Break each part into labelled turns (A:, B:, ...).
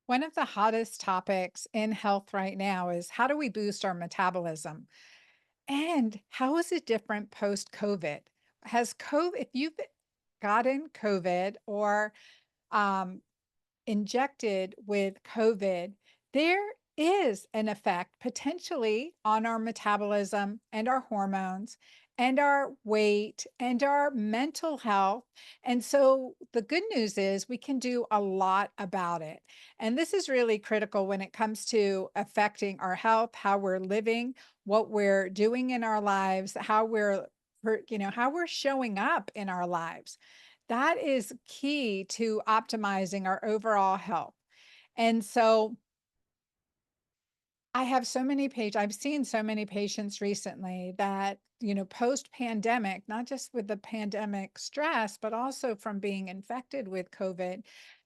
A: One of the hottest topics in health right now is how do we boost our metabolism? And how is it different post COVID? Has COVID, if you've gotten COVID or um, injected with COVID, there is an effect potentially on our metabolism and our hormones and our weight and our mental health. And so the good news is we can do a lot about it. And this is really critical when it comes to affecting our health, how we're living, what we're doing in our lives, how we're showing up in our lives. That is key to optimizing our overall health. And so I've seen so many patients recently that, post pandemic, not just with the pandemic stress, but also from being infected with COVID,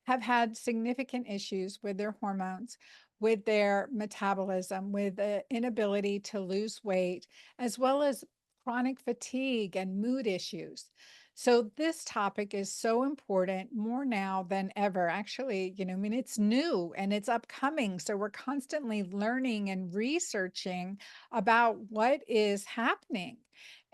A: have had significant issues with their hormones, with their metabolism, with the inability to lose weight, as well as chronic fatigue and mood issues. So this topic is so important more now than ever. Actually, it's new and it's upcoming. So we're constantly learning and researching about what is happening.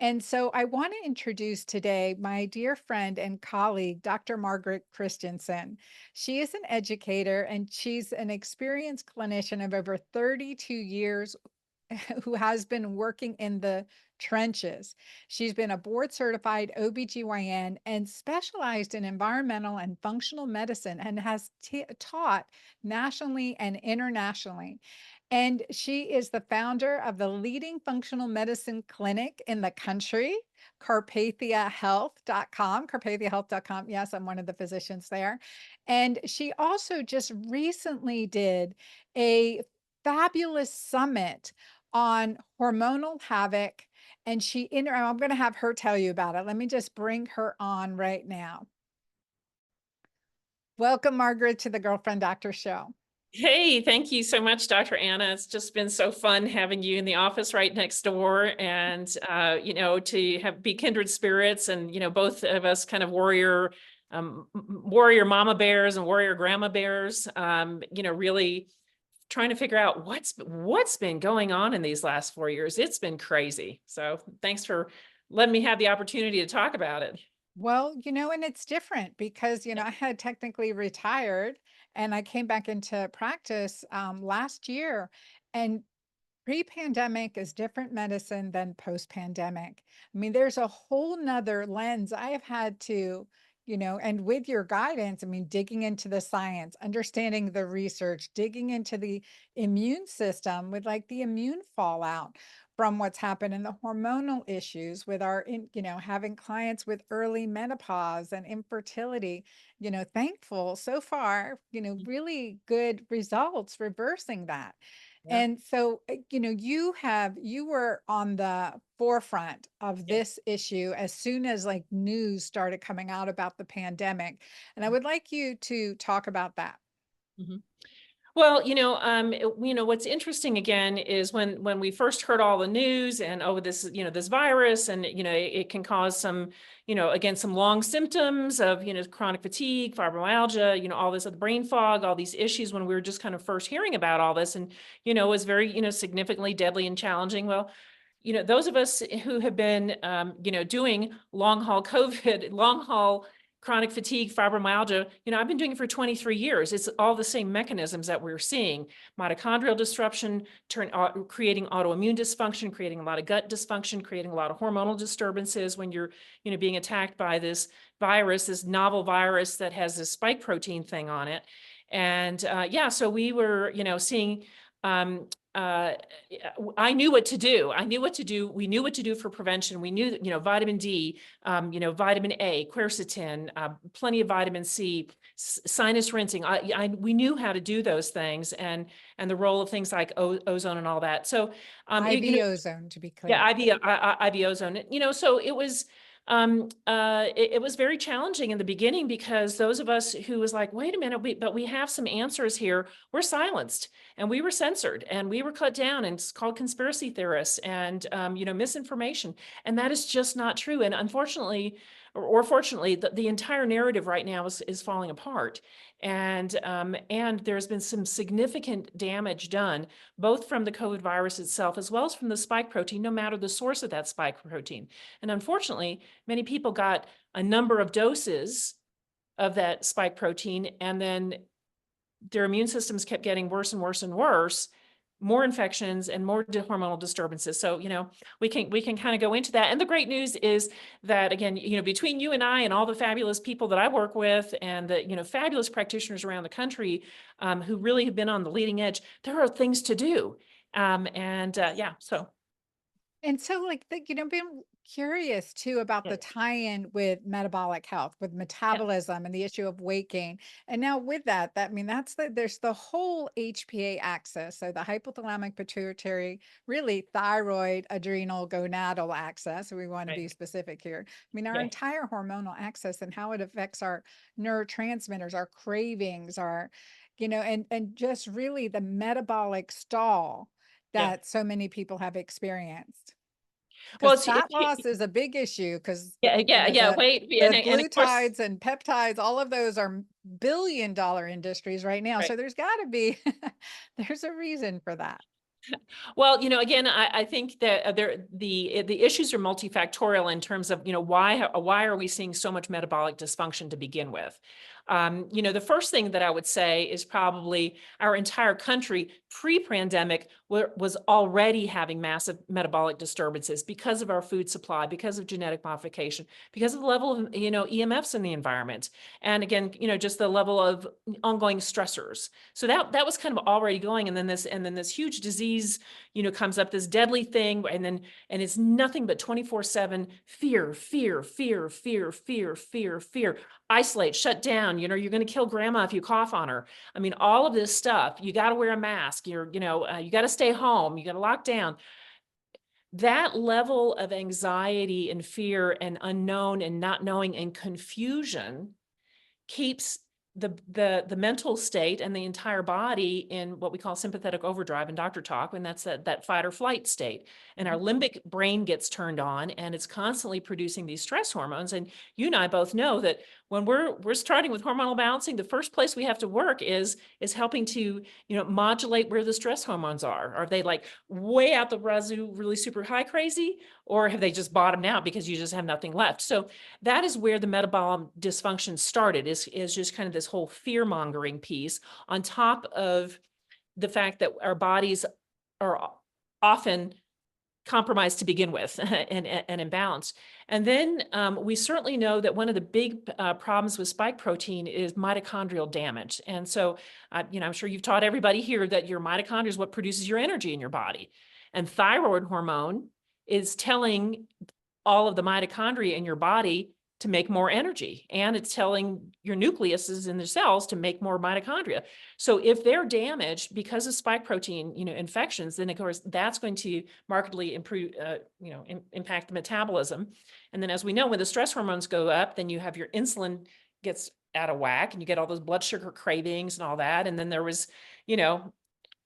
A: And so I want to introduce today my dear friend and colleague, Dr. Margaret Christensen. She is an educator and she's an experienced clinician of over 32 years who has been working in the trenches. She's been a board certified OBGYN and specialized in environmental and functional medicine and has taught nationally and internationally. And she is the founder of the leading functional medicine clinic in the country, carpathiahealth.com, carpathiahealth.com. Yes, I'm one of the physicians there. And she also just recently did a fabulous summit on hormonal havoc. And I'm going to have her tell you about it. Let me just bring her on right now. Welcome, Margaret, to the Girlfriend Doctor Show.
B: Hey, thank you so much, Dr. Anna. It's just been so fun having you in the office right next door and, to be kindred spirits and, both of us kind of warrior mama bears and warrior grandma bears, really trying to figure out what's been going on in these last 4 years. It's been crazy. So thanks for letting me have the opportunity to talk about it.
A: Well, and it's different because, I had technically retired and I came back into practice last year. And pre-pandemic is different medicine than post-pandemic. I mean, there's a whole nother lens I have had to, and with your guidance, I mean, digging into the science, understanding the research, digging into the immune system with like the immune fallout from what's happened and the hormonal issues with having clients with early menopause and infertility, thankful so far, really good results reversing that.
B: Yeah.
A: And so, you were on the forefront of
B: Yeah.
A: this issue as soon as like news started coming out about the pandemic. And I would like you to talk about that.
B: Mhm. Well, what's interesting again is when we first heard all the news and this, this virus and it can cause some, again some long symptoms of chronic fatigue, fibromyalgia, all this other brain fog, all these issues when we were just kind of first hearing about all this and it was very significantly deadly and challenging. Well, those of us who have been, doing long haul COVID, long haul chronic fatigue, fibromyalgia, I've been doing it for 23 years. It's all the same mechanisms that we're seeing: mitochondrial disruption, creating autoimmune dysfunction, creating a lot of gut dysfunction, creating a lot of hormonal disturbances when you're, being attacked by this virus, this novel virus that has this spike protein thing on it. And so we were, seeing um, uh, I knew what to do. I knew what to do. We knew what to do for prevention. We knew, vitamin D, vitamin A, quercetin, plenty of vitamin C, sinus rinsing. We knew how to do those things and the role of things like ozone and all that. So,
A: IV ozone, to be
B: yeah,
A: clear.
B: IV ozone. So it was it was very challenging in the beginning because those of us who was like, wait a minute, but we have some answers here, we're silenced and we were censored and we were cut down and called conspiracy theorists and misinformation. And that is just not true. And unfortunately, or fortunately, the entire narrative right now is falling apart. And there's been some significant damage done, both from the COVID virus itself, as well as from the spike protein, no matter the source of that spike protein. And unfortunately, many people got a number of doses of that spike protein, and then their immune systems kept getting worse and worse and worse, more infections and more hormonal disturbances. So, we can kind of go into that. And the great news is that, again, between you and I and all the fabulous people that I work with and the, fabulous practitioners around the country, who really have been on the leading edge, there are things to do. Yeah, so
A: And so, like, been curious too about
B: yeah,
A: the tie-in with metabolic health, with
B: yeah,
A: metabolism and the issue of weight gain. And now with that, I mean, there's the whole HPA axis. So the hypothalamic pituitary, really thyroid, adrenal, gonadal axis. We want to be
B: right,
A: specific here. I mean, our
B: yeah,
A: entire hormonal axis and how it affects our neurotransmitters, our cravings, and just really the metabolic stall
B: yeah.
A: that so many people have experienced.
B: Well,
A: Because fat loss is a big issue because,
B: yeah, yeah, yeah.
A: the
B: Wait, and, and of course,
A: glutides and peptides, all of those are billion-dollar industries right now.
B: right.
A: So there's gotta be there's a reason for that.
B: Well, again, I think that the issues are multifactorial in terms of, why are we seeing so much metabolic dysfunction to begin with? The first thing that I would say is probably our entire country pre-pandemic was already having massive metabolic disturbances because of our food supply, because of genetic modification, because of the level of, EMFs in the environment. And again, just the level of ongoing stressors. So that was kind of already going. And then this huge disease, comes up, this deadly thing, and it's nothing but 24/7 fear, fear, fear, fear, fear, fear, fear. Isolate, shut down, you're going to kill grandma if you cough on her. I mean, all of this stuff, you got to wear a mask, you got to stay home, you got to lock down. That level of anxiety and fear and unknown and not knowing and confusion keeps the mental state and the entire body in what we call sympathetic overdrive in doctor talk, and that's that fight or flight state. And our
A: Mhm.
B: limbic brain gets turned on, and it's constantly producing these stress hormones. And you and I both know that when we're starting with hormonal balancing, the first place we have to work is helping to modulate where the stress hormones are. Are they like way out the wazoo, really super high crazy, or have they just bottomed out because you just have nothing left? So that is where the metabolic dysfunction started, is just kind of this whole fear mongering piece, on top of the fact that our bodies are often compromised to begin with and imbalanced. And then we certainly know that one of the big problems with spike protein is mitochondrial damage. And so, I'm sure you've taught everybody here that your mitochondria is what produces your energy in your body. And thyroid hormone is telling all of the mitochondria in your body to make more energy, and it's telling your nucleuses in the cells to make more mitochondria. So if they're damaged because of spike protein, infections, then of course that's going to markedly improve, impact the metabolism. And then, as we know, when the stress hormones go up, then you have your insulin gets out of whack, and you get all those blood sugar cravings and all that. And then there was, you know,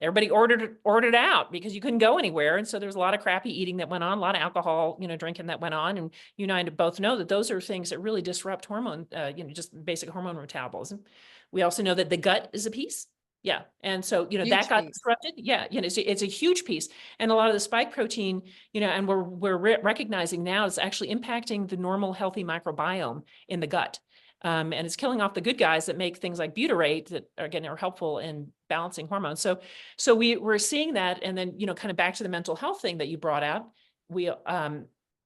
B: everybody ordered out because you couldn't go anywhere. And so there was a lot of crappy eating that went on, a lot of alcohol, drinking that went on. And you and I both know that those are things that really disrupt hormone, just basic hormone metabolism. We also know that the gut is a piece. Yeah. And so, that
A: Huge
B: got
A: piece.
B: disrupted. Yeah. It's a huge piece. And a lot of the spike protein, and we're recognizing now is actually impacting the normal healthy microbiome in the gut. And it's killing off the good guys that make things like butyrate that again are helpful in balancing hormones. So we're seeing that. And then, kind of back to the mental health thing that you brought out. We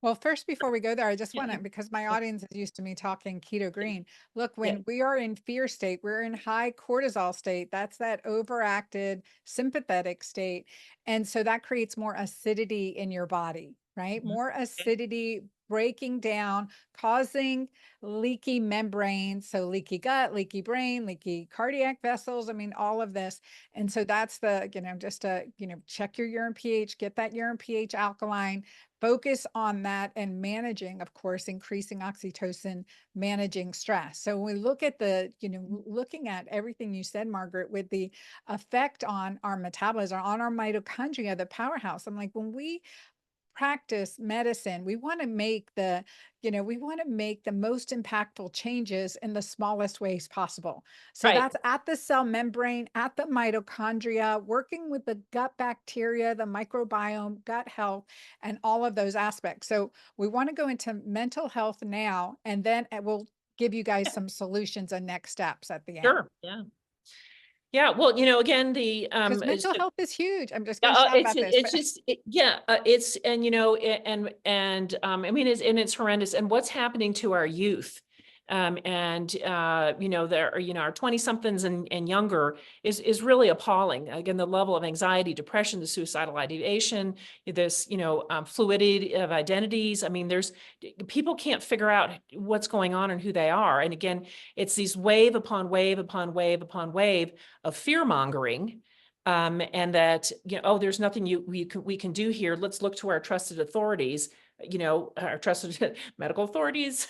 A: Well, first, before we go there, I just
B: yeah,
A: want to, because my audience is used to me talking keto green. Look,
B: yeah,
A: when we are in fear state, we're in high cortisol state. That's that overacted sympathetic state. And so that creates more acidity in your body, right?
B: mhm,
A: More acidity breaking down, causing leaky membranes. So leaky gut, leaky brain, leaky cardiac vessels. I mean, all of this. And so that's just to, check your urine pH, get that urine pH alkaline, focus on that and managing, of course, increasing oxytocin, managing stress. So when we look at looking at everything you said, Margaret, with the effect on our metabolism, on our mitochondria, the powerhouse, I'm like, when we practice medicine, we want to make the, we want to make the most impactful changes in the smallest ways possible. So
B: Right.
A: that's at the cell membrane, at the mitochondria, working with the gut bacteria, the microbiome, gut health, and all of those aspects. So we want to go into mental health now, and then we'll give you guys
B: Yeah,
A: some solutions and next steps at the end.
B: sure. Yeah. Yeah. Well, again, the,
A: Because mental health is huge. I'm just
B: yeah,
A: going to shout
B: it's
A: about this,
B: it's
A: but
B: just yeah, it's and I mean it's horrendous, and what's happening to our youth, and there are, our 20 somethings and younger is really appalling. Again, the level of anxiety, depression, the suicidal ideation, this fluidity of identities. I mean, there's people can't figure out what's going on and who they are, and again, it's these wave upon wave upon wave upon wave of fear mongering, and that, oh, there's nothing we can do here. Let's look to our trusted authorities, our trusted medical authorities,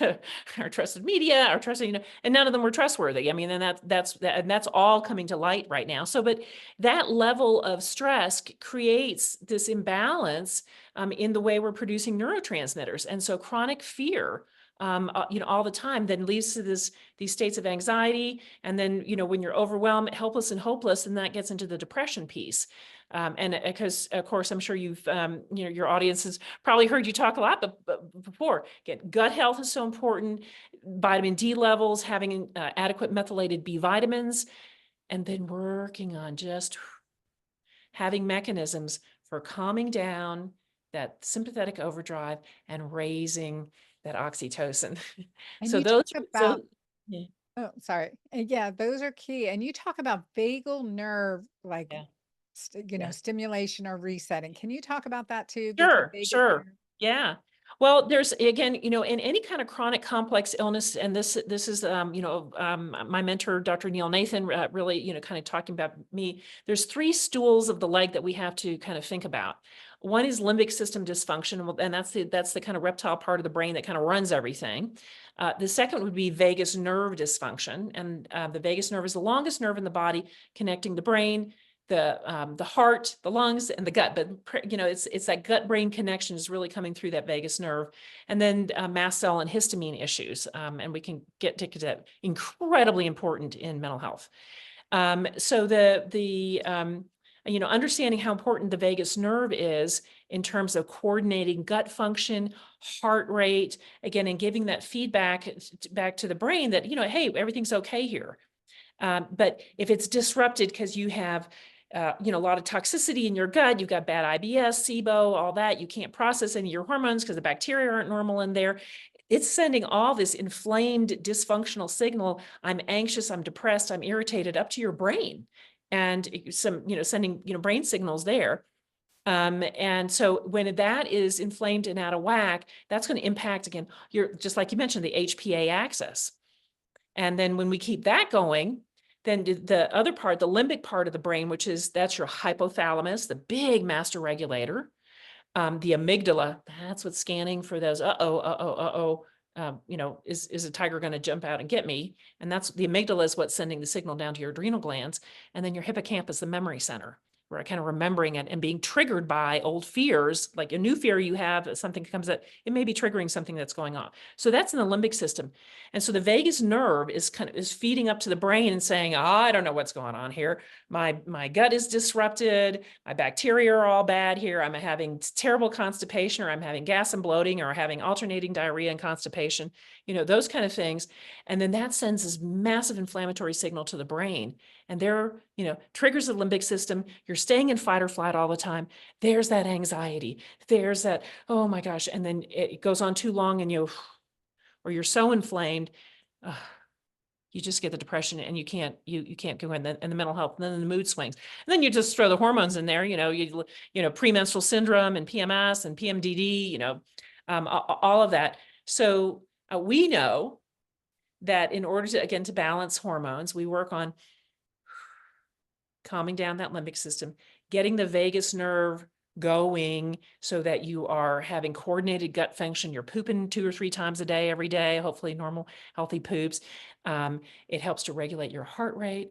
B: our trusted media, our trusted, and none of them were trustworthy. I mean, and that's all coming to light right now. So, but that level of stress creates this imbalance, in the way we're producing neurotransmitters, and so chronic fear, all the time, then leads to these states of anxiety. And then, when you're overwhelmed, helpless and hopeless, and that gets into the depression piece. And because of course, I'm sure you've, your audience has probably heard you talk a lot, but before, again, gut health is so important, vitamin D levels, having adequate methylated B vitamins, and then working on just having mechanisms for calming down that sympathetic overdrive and raising that oxytocin.
A: and
B: So
A: you talk
B: those,
A: about,
B: so yeah,
A: oh, sorry. Yeah, those are key. And you talk about vagal nerve, like,
B: yeah, yeah.
A: stimulation or resetting. Can you talk about that too? Because
B: Sure,
A: vagus
B: sure.
A: nerve.
B: Yeah. Well, there's again, in any kind of chronic complex illness, and this is, my mentor, Dr. Neil Nathan, really, kind of talking about me. There's three stools of the leg that we have to kind of think about. One is limbic system dysfunction, and that's the kind of reptile part of the brain that kind of runs everything. The second would be vagus nerve dysfunction, and the vagus nerve is the longest nerve in the body, connecting the brain, the heart, the lungs, and the gut. But it's that gut-brain connection is really coming through that vagus nerve. And then mast cell and histamine issues, and we can get to that, incredibly important in mental health. So understanding how important the vagus nerve is in terms of coordinating gut function, heart rate, again, and giving that feedback back to the brain that, hey, everything's okay here. But if it's disrupted because you have, a lot of toxicity in your gut, you've got bad IBS, SIBO, all that, you can't process any of your hormones because the bacteria aren't normal in there. It's sending all this inflamed, dysfunctional signal. I'm anxious, I'm depressed, I'm irritated, up to your brain, and sending, brain signals there. And so when that is inflamed and out of whack, that's going to impact, again, just like you mentioned, the HPA axis. And then when we keep that going, then the other part, the limbic part of the brain, that's your hypothalamus, the big master regulator, the amygdala, that's what's scanning for those, is a tiger going to jump out and get me? And that's the amygdala is what's sending the signal down to your adrenal glands. And then your hippocampus, the memory center, where kind of remembering it and being triggered by old fears, like a new fear you have, something comes up, it may be triggering something that's going on. So that's in the limbic system. And so the vagus nerve is feeding up to the brain and saying, oh, I don't know what's going on here. My gut is disrupted. My bacteria are all bad here. I'm having terrible constipation, or I'm having gas and bloating, or having alternating diarrhea and constipation, those kind of things. And then that sends this massive inflammatory signal to the brain. And there, triggers the limbic system. You're staying in fight or flight all the time. There's that anxiety. There's that, oh my gosh. And then it goes on too long and or you're so inflamed, you just get the depression, and you can't go in, and the mental health, and then the mood swings. And then you just throw the hormones in there, premenstrual syndrome and PMS and PMDD, all of that. So we know that in order to, again, to balance hormones, we work on calming down that limbic system, getting the vagus nerve going so that you are having coordinated gut function. You're pooping 2 or 3 times a day, every day, hopefully normal, healthy poops. It helps to regulate your heart rate.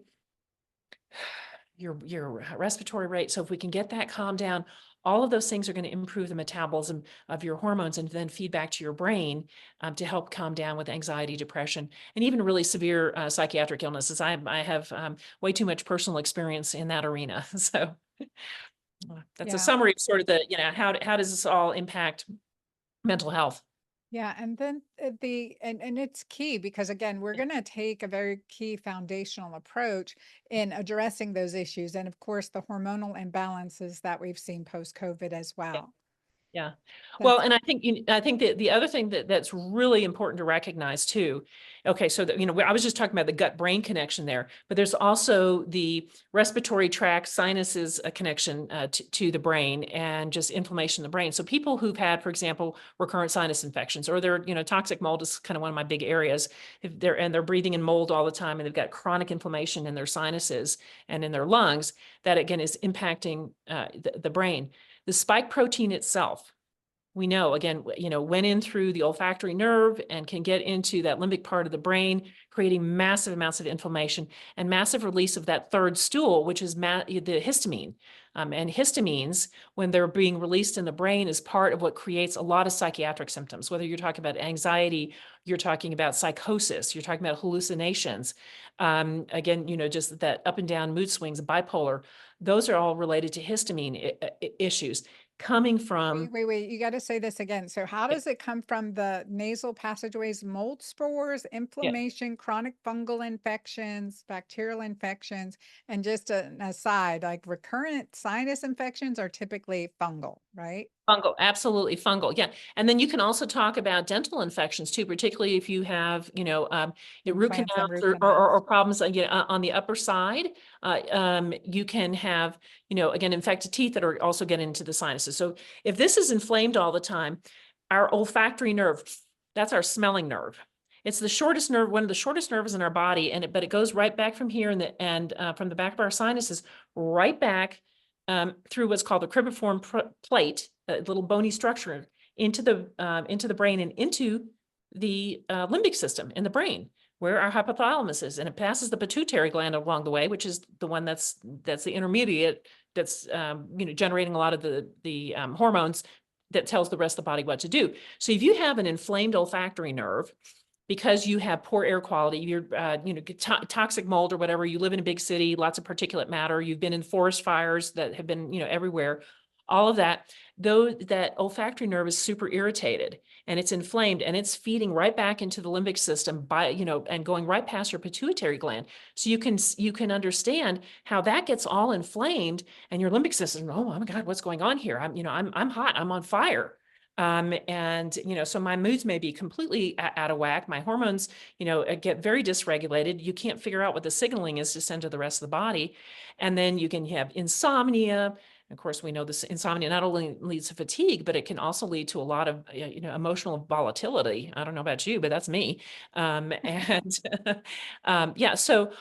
B: your respiratory rate. So if we can get that calmed down, all of those things are going to improve the metabolism of your hormones and then feed back to your brain to help calm down with anxiety, depression, and even really severe psychiatric illnesses. I have way too much personal experience in that arena. So that's a
A: Yeah.
B: summary of sort of the, how does this all impact mental health?
A: Yeah, and then and it's key because again, we're going to take a very key foundational approach in addressing those issues, and of course, the hormonal imbalances that we've seen post COVID as
B: Yeah.
A: well.
B: Yeah. Well,
A: That's
B: and I think that the other thing that's really important to recognize too, okay, so that, I was just talking about the gut-brain connection there, but there's also the respiratory tract sinuses connection to the brain and just inflammation in the brain. So people who've had, for example, recurrent sinus infections, or toxic mold is kind of one of my big areas. If they're breathing in mold all the time and they've got chronic inflammation in their sinuses and in their lungs, that again is impacting the brain. The spike protein itself, we know, again, went in through the olfactory nerve and can get into that limbic part of the brain, creating massive amounts of inflammation and massive release of that third stool, which is the histamine. And histamines, when they're being released in the brain, is part of what creates a lot of psychiatric symptoms, whether you're talking about anxiety, you're talking about psychosis, you're talking about hallucinations. Again, just that up and down mood swings, bipolar, those are all related to histamine issues coming from.
A: wait. You got to say this again. So, how
B: Yeah,
A: does it come from the nasal passageways? Mold spores,
B: yeah.
A: inflammation, chronic fungal infections, bacterial infections, and just an aside, like recurrent sinus infections are typically fungal, right?
B: Fungal, absolutely fungal. Yeah. And then you can also talk about dental infections too, particularly if you have, root
A: Implants and
B: canals
A: root
B: or
A: canals.
B: problems on the upper side. You can have, again, infected teeth that are also getting into the sinuses. So if this is inflamed all the time, our olfactory nerve, that's our smelling nerve. It's the shortest nerve, one of the shortest nerves in our body, but it goes right back from here and from the back of our sinuses, right back through what's called the cribriform plate, a little bony structure, into the brain and into the limbic system in the brain, where our hypothalamus is, and it passes the pituitary gland along the way, which is the one that's the intermediate that's generating a lot of the hormones that tells the rest of the body what to do. So if you have an inflamed olfactory nerve, because you have poor air quality, you're, toxic mold or whatever, you live in a big city, lots of particulate matter, you've been in forest fires that have been, everywhere, all of that, though that olfactory nerve is super irritated and it's inflamed and it's feeding right back into the limbic system and going right past your pituitary gland. So you can understand how that gets all inflamed and your limbic system, oh my God, what's going on here? I'm hot, I'm on fire. So my moods may be completely out of whack. My hormones, get very dysregulated. You can't figure out what the signaling is to send to the rest of the body. And then you can have insomnia. Of course, we know this insomnia not only leads to fatigue, but it can also lead to a lot of, emotional volatility. I don't know about you, but that's me. And yeah, so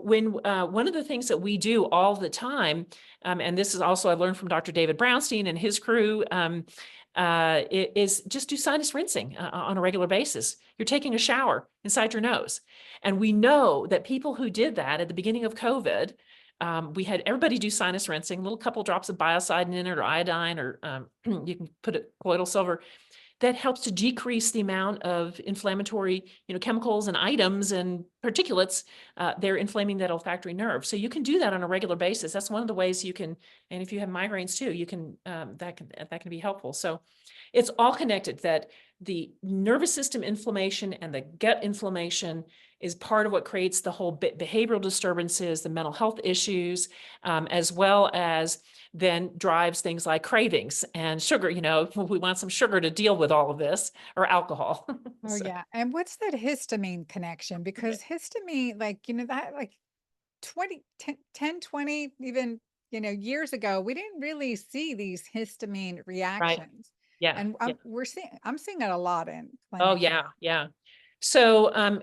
B: when one of the things that we do all the time, and this is also I learned from Dr. David Brownstein and his crew, is just do sinus rinsing on a regular basis. You're taking a shower inside your nose. And we know that people who did that at the beginning of COVID, we had everybody do sinus rinsing, a little couple drops of biocidin in it or iodine, or you can put it colloidal silver. That helps to decrease the amount of inflammatory, chemicals and items and particulates. They're inflaming that olfactory nerve. So you can do that on a regular basis. That's one of the ways you can, and if you have migraines too, you can, that can be helpful. So it's all connected, that the nervous system inflammation and the gut inflammation is part of what creates the whole behavioral disturbances, the mental health issues, as well as then drives things like cravings and sugar. We want some sugar to deal with all of this, or alcohol.
A: Oh,
B: So,
A: yeah. And what's that histamine connection? Because histamine, that like 10, 20, even, years ago, we didn't really see these histamine
B: right.
A: reactions.
B: Yeah.
A: And
B: Yeah.
A: I'm seeing it a lot in
B: Oh,
A: clinic
B: yeah.
A: now.
B: Yeah. So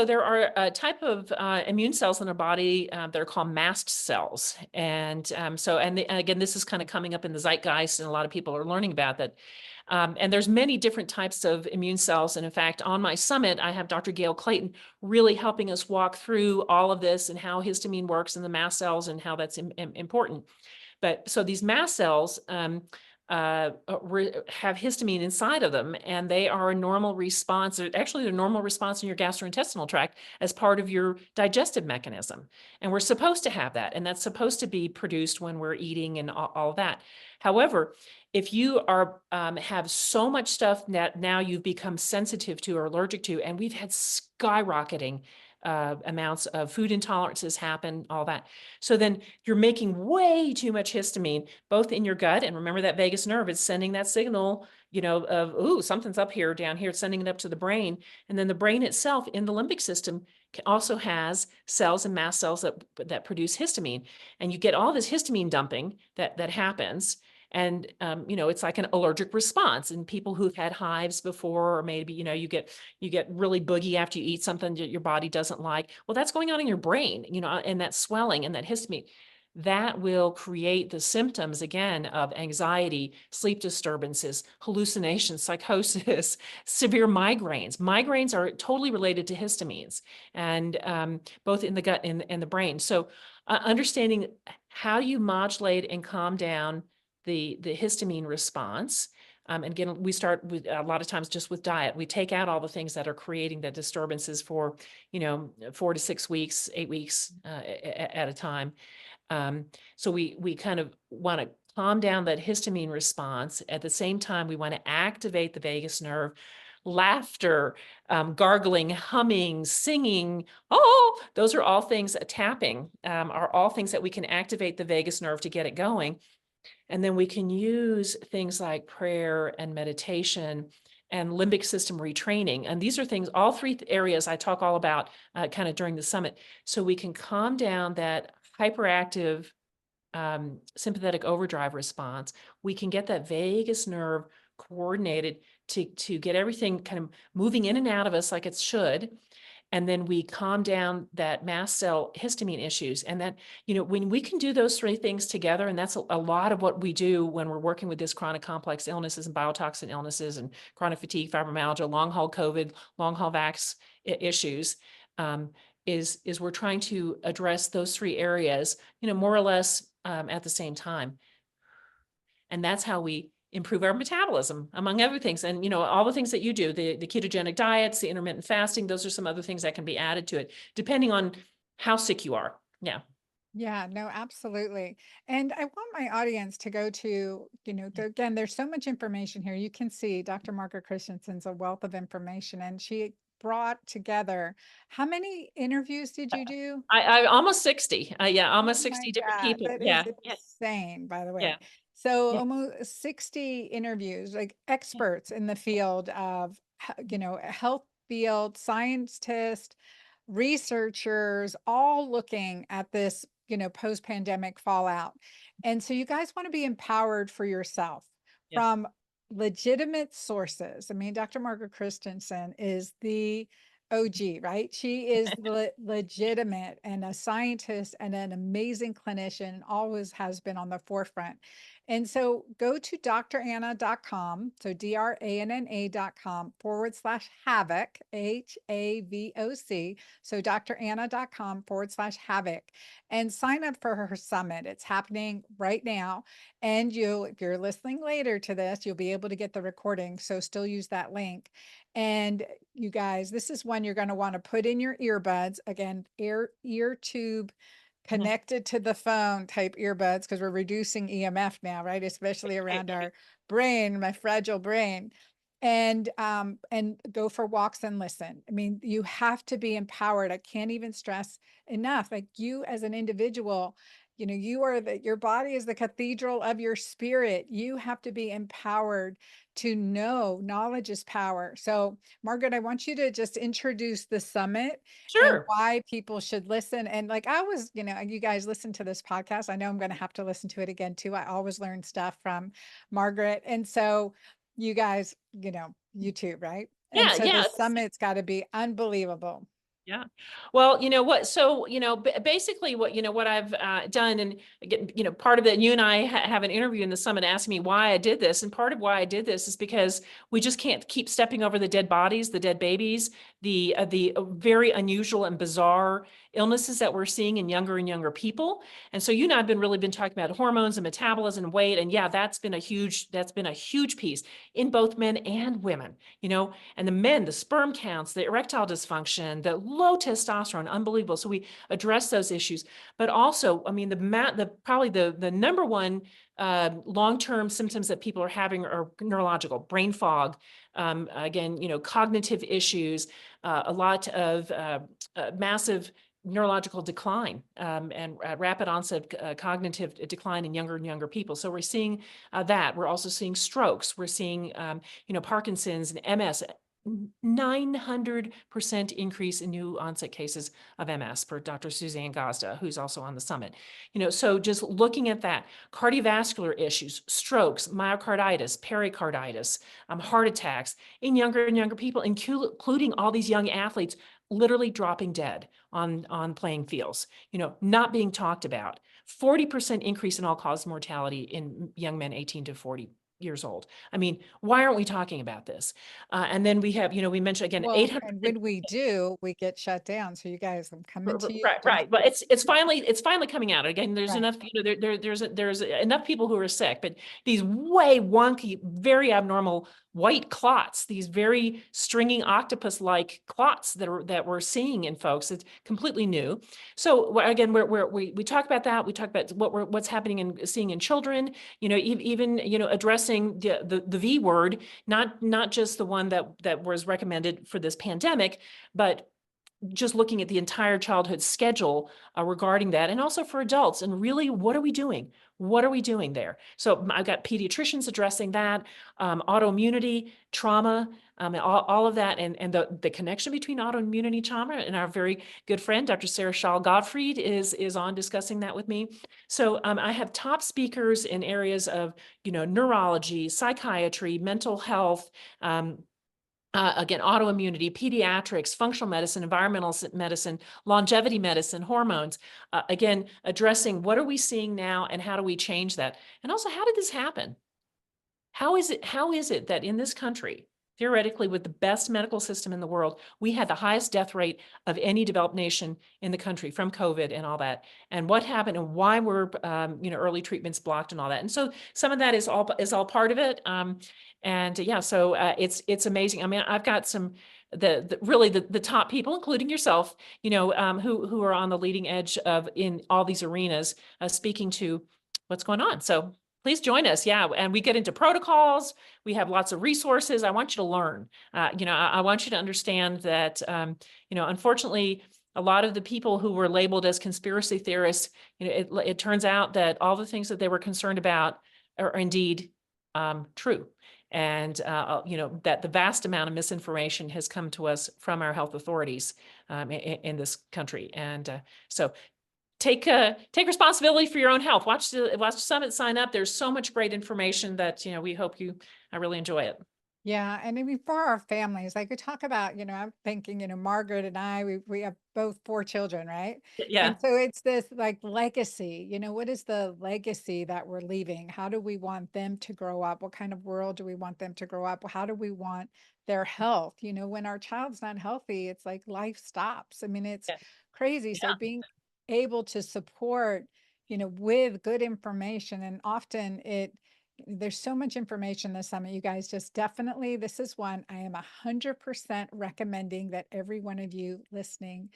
B: there are a type of immune cells in our body that are called mast cells, and again, this is kind of coming up in the zeitgeist, and a lot of people are learning about that. And there's many different types of immune cells, and in fact, on my summit, I have Dr. Gail Clayton really helping us walk through all of this and how histamine works in the mast cells and how that's important. But so these mast cells have histamine inside of them, and they are a normal response. Actually, they're a normal response in your gastrointestinal tract as part of your digestive mechanism. And we're supposed to have that, and that's supposed to be produced when we're eating and all that. However, if you are have so much stuff that now you've become sensitive to or allergic to, and we've had skyrocketing amounts of food intolerances happen, all that. So then you're making way too much histamine, both in your gut, and remember that vagus nerve is sending that signal, of, ooh, something's up here, down here, it's sending it up to the brain. And then the brain itself in the limbic system also has cells and mast cells that produce histamine. And you get all this histamine dumping that happens. And, it's like an allergic response in people who've had hives before, or maybe, you get really boogie after you eat something that your body doesn't like. Well, that's going on in your brain, and that swelling and that histamine. That will create the symptoms again of anxiety, sleep disturbances, hallucinations, psychosis, severe migraines. Migraines are totally related to histamines, and both in the gut and the brain. So understanding how you modulate and calm down the histamine response. And again, we start with a lot of times just with diet. We take out all the things that are creating the disturbances for, 4 to 6 weeks, 8 weeks at a time. So we kind of want to calm down that histamine response. At the same time, we want to activate the vagus nerve. Laughter, gargling, humming, singing, oh, those are all things, tapping, are all things that we can activate the vagus nerve to get it going. And then we can use things like prayer and meditation and limbic system retraining. And these are things, all three areas I talk all about kind of during the summit. So we can calm down that hyperactive sympathetic overdrive response. We can get that vagus nerve coordinated to get everything kind of moving in and out of us like it should. And then we calm down that mast cell histamine issues. And that, when we can do those three things together, and that's a lot of what we do when we're working with this chronic complex illnesses and biotoxin illnesses and chronic fatigue, fibromyalgia, long haul COVID, long haul vax issues, is we're trying to address those three areas, more or less at the same time. And that's how we improve our metabolism, among other things. And, all the things that you do, the ketogenic diets, the intermittent fasting, those are some other things that can be added to it, depending on how sick you are. Yeah.
A: Yeah, no, absolutely. And I want my audience to go to, again, there's so much information here. You can see Dr. Margaret Christensen's a wealth of information, and she brought together, how many interviews did you do?
B: I almost 60. Yeah,
A: Oh
B: almost
A: my
B: 60 different
A: God,
B: people.
A: that is
B: Yeah. Yeah.
A: insane, by the
B: Yeah.
A: way. So
B: Yeah.
A: almost 60 interviews, like experts in the field of, health field, scientists, researchers, all looking at this, post-pandemic fallout. And so you guys want to be empowered for yourself
B: Yeah.
A: from legitimate sources. I mean, Dr. Margaret Christensen is the OG, right? She is legitimate and a scientist and an amazing clinician, and always has been on the forefront. And so go to dranna.com, so DRANNA.com/havoc, HAVOC. So dranna.com/havoc, and sign up for her summit. It's happening right now. And if you're listening later to this, you'll be able to get the recording. So still use that link. And you guys, this is one you're going to want to put in your earbuds. Again, ear tube
B: Mhm.
A: connected to the phone type earbuds, because we're reducing EMF now, right? Especially around our brain, my fragile brain. And go for walks and listen. I mean, you have to be empowered. I can't even stress enough. Like, you as an individual, your body is the cathedral of your spirit. You have to be empowered to know knowledge is power. So, Margaret, I want you to just introduce the summit and
B: Sure.
A: why people should listen. And like, I was, you guys listen to this podcast. I know I'm going to have to listen to it again too. I always learn stuff from Margaret. And so you guys, YouTube, right? And
B: Yeah,
A: so
B: yeah.
A: this summit's got to be unbelievable.
B: Yeah. Well, you know what, so, basically what I've done, and again, part of it, you and I have an interview in the summit asking me why I did this. And part of why I did this is because we just can't keep stepping over the dead bodies, the dead babies, the very unusual and bizarre illnesses that we're seeing in younger and younger people. And so you and I have really been talking about hormones and metabolism and weight. And yeah, that's been a huge piece in both men and women, and the men, the sperm counts, the erectile dysfunction, the low testosterone, unbelievable. So we address those issues, but also, I mean, probably the number one long-term symptoms that people are having are neurological, brain fog, again, cognitive issues, a lot of massive neurological decline, and rapid onset cognitive decline in younger and younger people. So we're seeing that. We're also seeing strokes. We're seeing, Parkinson's and MS. 900% increase in new onset cases of MS per Dr. Suzanne Gazda, who's also on the summit. So just looking at that, cardiovascular issues, strokes, myocarditis, pericarditis, heart attacks in younger and younger people, including all these young athletes literally dropping dead on playing fields, not being talked about. 40% increase in all-cause mortality in young men 18 to 40 years old. I mean, why aren't we talking about this? And then we have, we mentioned again,
A: Well,
B: 800.
A: and when we do, we get shut down. So you guys, I'm coming to you.
B: Right, right. But it's finally coming out. Again, there's
A: Right.
B: enough, there's enough people who are sick, but these way wonky, very abnormal white clots, these very stringy octopus-like clots that we're seeing in folks, it's completely new. So again, we talk about that. We talk about what's happening and seeing in children, even, addressing the V word, not just the one that was recommended for this pandemic, but just looking at the entire childhood schedule regarding that, and also for adults. And really, what are we doing? What are we doing there? So I've got pediatricians addressing that, autoimmunity, trauma, all of that, and the connection between autoimmunity, trauma, and our very good friend, Dr. Sarah Schall Gottfried, is on discussing that with me. So I have top speakers in areas of, neurology, psychiatry, mental health, again, autoimmunity, pediatrics, functional medicine, environmental medicine, longevity medicine, hormones, again, addressing what are we seeing now and how do we change that? And also, how did this happen? How is it that in this country, theoretically, with the best medical system in the world, we had the highest death rate of any developed nation in the country from COVID and all that? And what happened and why were, early treatments blocked and all that? And so some of that is all part of it. And yeah, so it's amazing. I mean, I've got some really the top people, including yourself, who are on the leading edge of in all these arenas, speaking to what's going on. So please join us. Yeah. And we get into protocols. We have lots of resources. I want you to learn. I want you to understand that, unfortunately, a lot of the people who were labeled as conspiracy theorists, it turns out that all the things that they were concerned about are indeed true. And, that the vast amount of misinformation has come to us from our health authorities in this country. And so take responsibility for your own health. Watch the summit, sign up. There's so much great information that, we hope I really enjoy it.
A: Yeah, and I mean for our families, like we talk about, I'm thinking, Margaret and I, we have both 4 children, right? And
B: Yeah.
A: so it's this like legacy, what is the legacy that we're leaving? How do we want them to grow up? What kind of world do we want them to grow up? How do we want their health? When our child's not healthy, it's like life stops. I mean, it's
B: Yeah.
A: crazy. So being able to support, with good information, and often there's so much information this summit, you guys. Just definitely, this is one I am 100% recommending that every one of you listening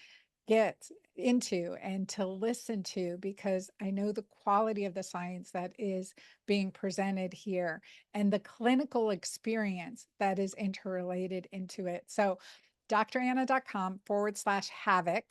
A: get into and to listen to, because I know the quality of the science that is being presented here and the clinical experience that is interrelated into it. So dranna.com/havoc.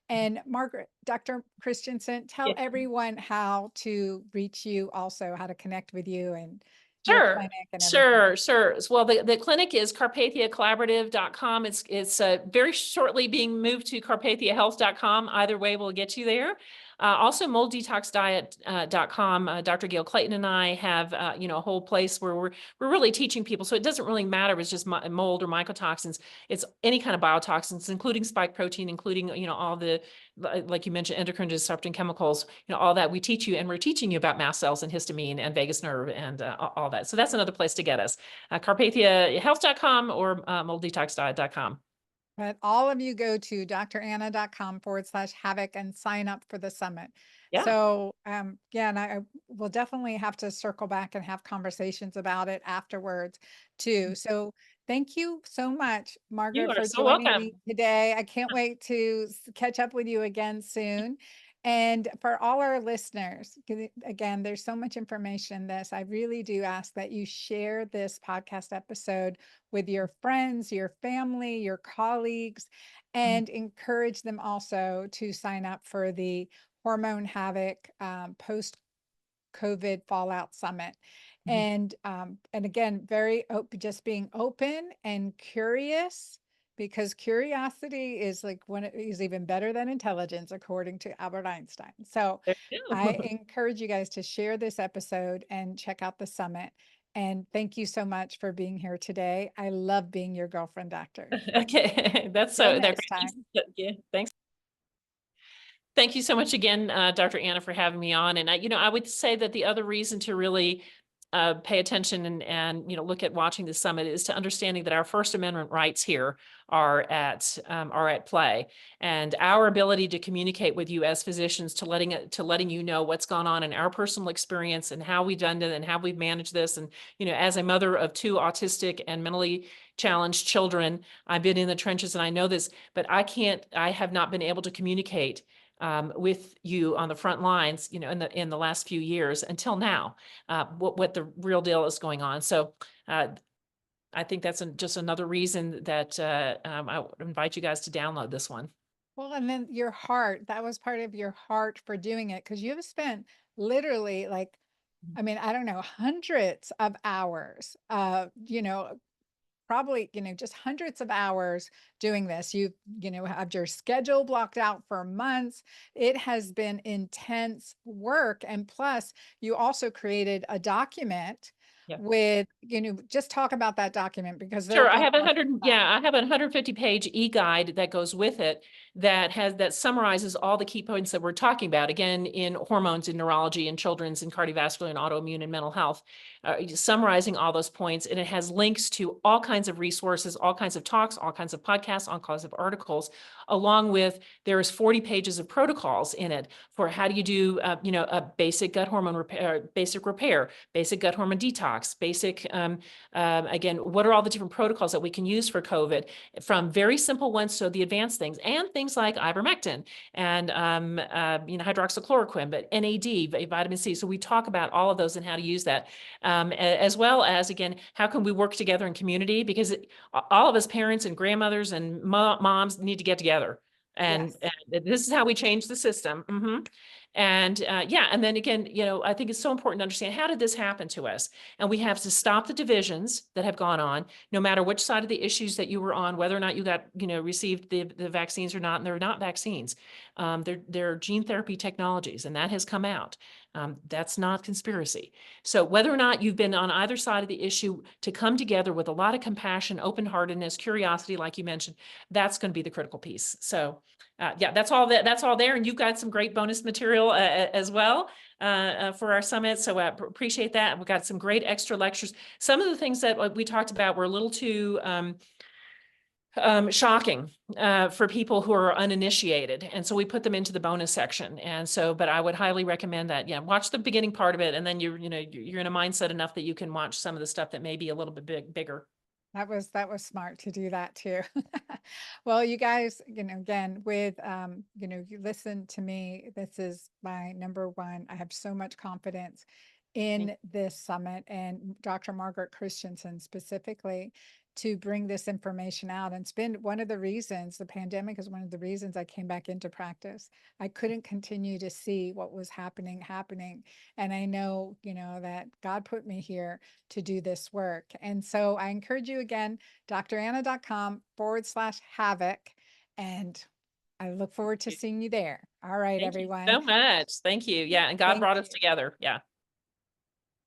A: And Margaret, Dr. Christensen, tell
B: Yeah.
A: everyone how to reach you, also how to connect with you and your
B: Sure.
A: clinic and everything.
B: Sure. Well, the clinic is carpathiacollaborative.com. It's very shortly being moved to carpathiahealth.com. Either way will get you there. Also molddetoxdiet.com. Dr. Gail Clayton and I have, a whole place where we're really teaching people. So it doesn't really matter if it's just mold or mycotoxins. It's any kind of biotoxins, including spike protein, including, all the, like you mentioned, endocrine disrupting chemicals, all that we teach you. And we're teaching you about mast cells and histamine and vagus nerve and all that. So that's another place to get us. CarpathiaHealth.com or molddetoxdiet.com.
A: But all of you go to drana.com/havoc and sign up for the summit.
B: Yeah.
A: So, yeah, and I will definitely have to circle back and have conversations about it afterwards too. So thank you so much,
B: You
A: Margaret,
B: are
A: for
B: so
A: joining
B: welcome.
A: me today. I can't wait to catch up with you again soon. And for all our listeners, 'cause again, there's so much information in this. I really do ask that you share this podcast episode with your friends, your family, your colleagues,
B: Mhm.
A: and encourage them also to sign up for the Hormone Havoc post-COVID Fallout Summit.
B: Mhm.
A: And again, just being open and curious, because curiosity is like one is even better than intelligence, according to Albert Einstein. So
B: There you
A: I
B: go.
A: encourage you guys to share this episode and check out the summit. And thank you so much for being here today. I love being your girlfriend doctor.
B: Okay, that's
A: Till
B: so that
A: next
B: great. Thanks.
A: time.
B: Yeah, thanks. Thank you so much again, Dr. Anna, for having me on. And I would say that the other reason to really pay attention and look at watching the summit is to understanding that our First Amendment rights here are at play, and our ability to communicate with you as physicians to letting you know what's gone on in our personal experience and how we've done it and how we've managed this. And as a mother of two autistic and mentally challenged children, I've been in the trenches and I know this, but I have not been able to communicate with you on the front lines, in the last few years until now, what the real deal is going on. So I think that's just another reason that I would invite you guys to download this one.
A: Well, and then your heart, that was part of your heart for doing it, because you have spent literally like, I mean, I don't know, hundreds of hours, probably, just hundreds of hours doing this. Have your schedule blocked out for months. It has been intense work. And plus, you also created a document
B: Yeah.
A: with, just talk about that document, because there
B: Sure,
A: have
B: I
A: been
B: have
A: lots of
B: I have a 150-page e-guide that goes with it that summarizes all the key points that we're talking about, again, in hormones, in neurology, in children's, in cardiovascular, and autoimmune, and mental health, summarizing all those points. And it has links to all kinds of resources, all kinds of talks, all kinds of podcasts, all kinds of articles, along with there's 40 pages of protocols in it for how do you do, a basic gut hormone repair, basic gut hormone detox, again, what are all the different protocols that we can use for COVID, from very simple ones to the advanced things, and things like ivermectin and hydroxychloroquine, but NAD, vitamin C. So we talk about all of those and how to use that, as well as, again, how can we work together in community, because all of us parents and grandmothers and moms need to get together. And,
A: Yes.
B: and this is how we change the system. And yeah, and then again, I think it's so important to understand, how did this happen to us? And we have to stop the divisions that have gone on, no matter which side of the issues that you were on, whether or not you received the vaccines or not. And they're not vaccines. They're gene therapy technologies, and that has come out. That's not conspiracy. So whether or not you've been on either side of the issue, to come together with a lot of compassion, open-heartedness, curiosity, like you mentioned, that's going to be the critical piece. So yeah, that's all there. And you've got some great bonus material as well for our summit. So appreciate that. We've got some great extra lectures. Some of the things that we talked about were a little too shocking for people who are uninitiated. And so we put them into the bonus section. And so, but I would highly recommend that. Yeah, watch the beginning part of it. And then you're in a mindset enough that you can watch some of the stuff that may be a little bit bigger.
A: That was smart to do that too. Well, you guys, again, with you listen to me. This is my number one. I have so much confidence in this summit and Dr. Margaret Christensen specifically, to bring this information out. And it's been one of the reasons, the pandemic is one of the reasons I came back into practice. I couldn't continue to see what was happening. And I know, that God put me here to do this work. And so I encourage you again, dranna.com/havoc. And I look forward to seeing you there. All right,
B: Thank you
A: everyone.
B: so much. Thank you. Yeah, and God
A: Thank
B: brought us
A: you.
B: together. Yeah.